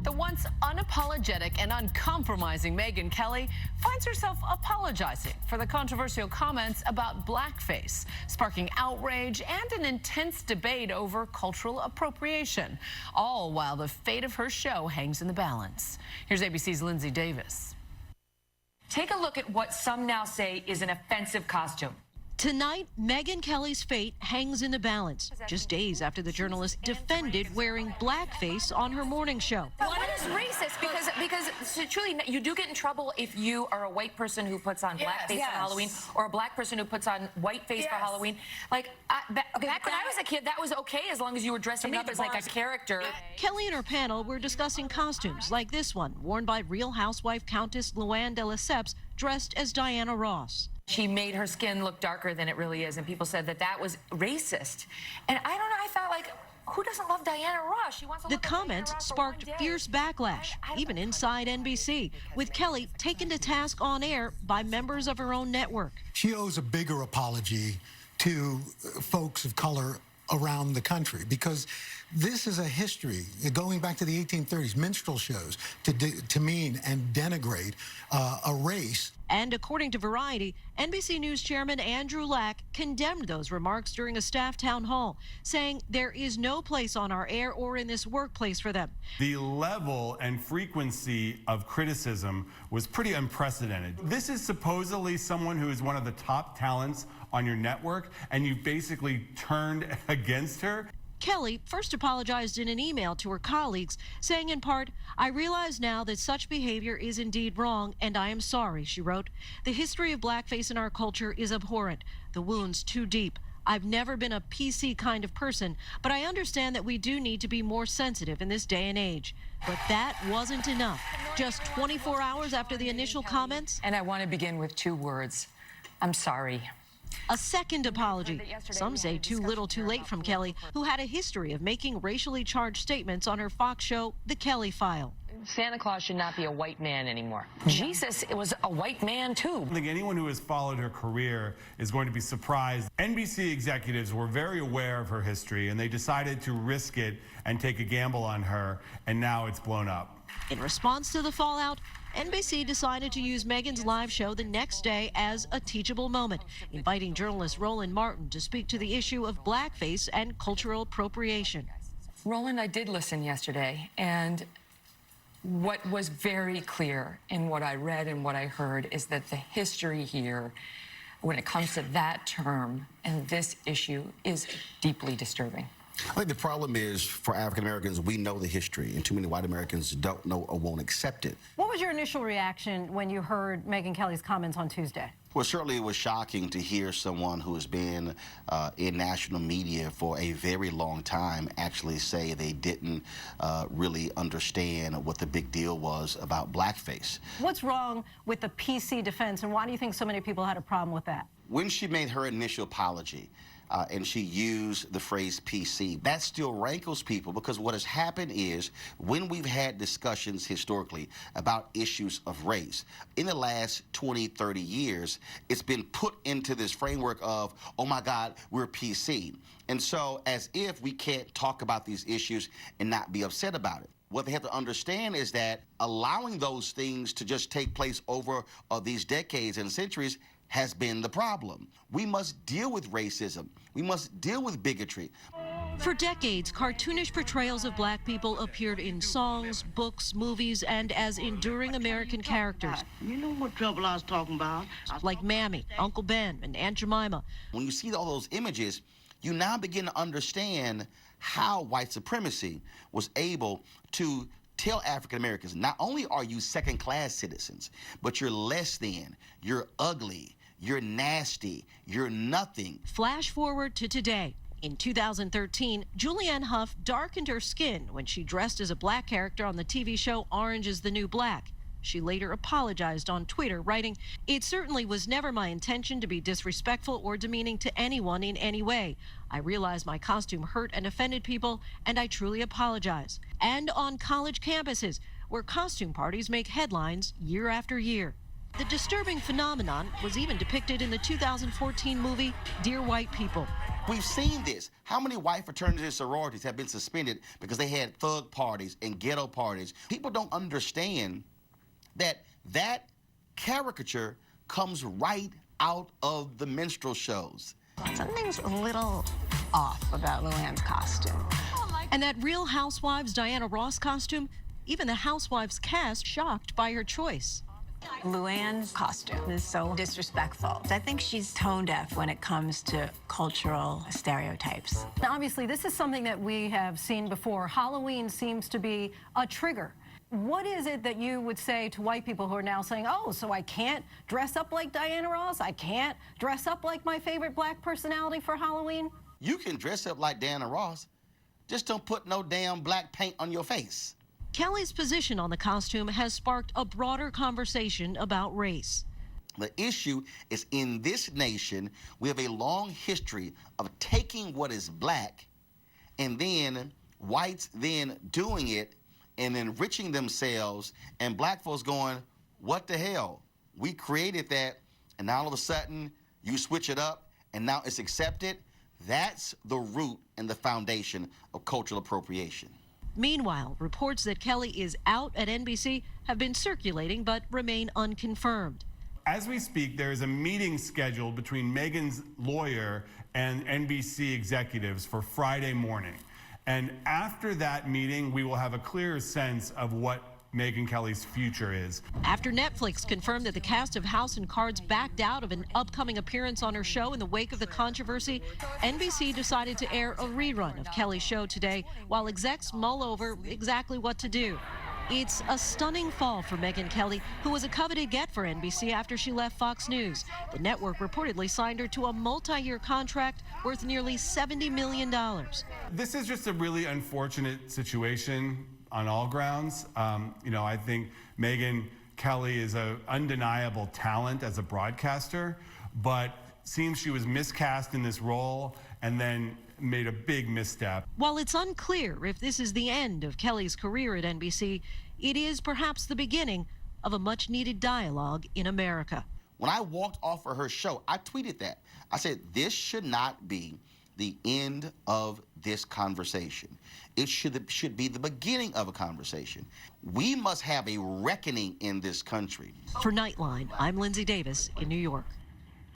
The once unapologetic and uncompromising Megyn Kelly finds herself apologizing for the controversial comments about blackface, sparking outrage and an intense debate over cultural appropriation, all while the fate of her show hangs in the balance. Here's ABC's Linsey Davis. Take a look at what some now say is an offensive costume. Tonight, Megyn Kelly's fate hangs in the balance, just days after the journalist defended wearing blackface on her morning show. What is racist? Because truly, you do get in trouble if you are a white person who puts on blackface for Halloween, or a black person who puts on whiteface for Halloween. Like, back when I was a kid, that was okay as long as you were dressing up as like a character. Kelly and her panel were discussing costumes like this one, worn by Real Housewife Countess Luann de Lesseps, dressed as Diana Ross. She made her skin look darker than it really is, and people said that that was racist. And I don't know, I thought, like, who doesn't love Diana Ross? She wants to The comments sparked fierce backlash, even inside NBC, with Kelly taken to task on air by members of her own network. She owes a bigger apology to folks of color around the country, because this is a history going back to the 1830s, minstrel shows to demean and denigrate a race. And according to Variety, NBC News Chairman Andrew Lack condemned those remarks during a staff town hall, saying there is no place on our air or in this workplace for them. The level and frequency of criticism was pretty unprecedented. This is supposedly someone who is one of the top talents on your network, and you've basically turned against her. Kelly first apologized in an email to her colleagues, saying in part, "I realize now that such behavior is indeed wrong, and I am sorry," she wrote. "The history of blackface in our culture is abhorrent, the wounds too deep. I've never been a PC kind of person, but I understand that we do need to be more sensitive in this day and age." But that wasn't enough. Just 24 hours after the initial comments. And I want to begin with two words. I'm sorry. A second apology, some say too little too late, from Kelly, who had a history of making racially charged statements on her Fox show, The Kelly File. Santa Claus should not be a white man anymore. Jesus was a white man, too. I think anyone who has followed her career is going to be surprised. NBC executives were very aware of her history, and they decided to risk it and take a gamble on her, and now it's blown up. In response to the fallout, NBC decided to use Megyn's live show the next day as a teachable moment, inviting journalist Roland Martin to speak to the issue of blackface and cultural appropriation. Roland, I did listen yesterday, and what was very clear in what I read and what I heard is that the history here, when it comes to that term and this issue, is deeply disturbing. I think the problem is, for African Americans, we know the history, and too many white Americans don't know or won't accept it. What was your initial reaction when you heard Megyn Kelly's comments on Tuesday? Well, certainly it was shocking to hear someone who has been in national media for a very long time actually say they didn't really understand what the big deal was about blackface. What's wrong with the PC defense, and why do you think so many people had a problem with that? When she made her initial apology, and she used the phrase PC, that still rankles people, because what has happened is, when we've had discussions historically about issues of race, in the last 20, 30 years, it's been put into this framework of, oh my God, we're PC. And so, as if we can't talk about these issues and not be upset about it. What they have to understand is that allowing those things to just take place over these decades and centuries has been the problem. We must deal with racism. We must deal with bigotry. For decades, cartoonish portrayals of black people appeared in songs, books, movies, and as enduring American characters. You know what trouble I was talking about? Like Mammy, Uncle Ben, and Aunt Jemima. When you see all those images, you now begin to understand how white supremacy was able to tell African Americans, not only are you second-class citizens, but you're less than, you're ugly, you're nasty, you're nothing. Flash forward to today. In 2013, Julianne Hough darkened her skin when she dressed as a black character on the TV show Orange is the New Black. She later apologized on Twitter, writing, "It certainly was never my intention to be disrespectful or demeaning to anyone in any way. I realize my costume hurt and offended people, and I truly apologize." And on college campuses, where costume parties make headlines year after year. The disturbing phenomenon was even depicted in the 2014 movie Dear White People. We've seen this. How many white fraternities and sororities have been suspended because they had thug parties and ghetto parties? People don't understand that that caricature comes right out of the minstrel shows. Something's a little off about Luann's costume. And that Real Housewives Diana Ross costume, even the Housewives cast shocked by her choice. Luann's costume is so disrespectful. I think she's tone deaf when it comes to cultural stereotypes. Now, obviously, this is something that we have seen before. Halloween seems to be a trigger. What is it that you would say to white people who are now saying, oh, so I can't dress up like Diana Ross? I can't dress up like my favorite black personality for Halloween? You can dress up like Diana Ross. Just don't put no damn black paint on your face. Kelly's position on the costume has sparked a broader conversation about race. The issue is in this nation, we have a long history of taking what is black and then whites then doing it and enriching themselves, and black folks going, what the hell? We created that, and now all of a sudden you switch it up and now it's accepted. That's the root and the foundation of cultural appropriation. Meanwhile, reports that Kelly is out at NBC have been circulating but remain unconfirmed. As we speak, there is a meeting scheduled between Megyn's lawyer and NBC executives for Friday morning. And after that meeting, we will have a clearer sense of what Megyn Kelly's future is. After Netflix confirmed that the cast of House and Cards backed out of an upcoming appearance on her show in the wake of the controversy, NBC decided to air a rerun of Kelly's show today while execs mull over exactly what to do. It's a stunning fall for Megyn Kelly, who was a coveted get for NBC after she left Fox News. The network reportedly signed her to a multi-year contract worth nearly $70 million. This is just a really unfortunate situation on all grounds. I think Megyn Kelly is an undeniable talent as a broadcaster, but seems she was miscast in this role and then made a big misstep. While it's unclear if this is the end of Kelly's career at NBC, it is perhaps the beginning of a much-needed dialogue in America. When I walked off of her show, I tweeted that. I said, this should not be the end of this conversation. It should be the beginning of a conversation. We must have a reckoning in this country. For Nightline, I'm Linsey Davis in New York.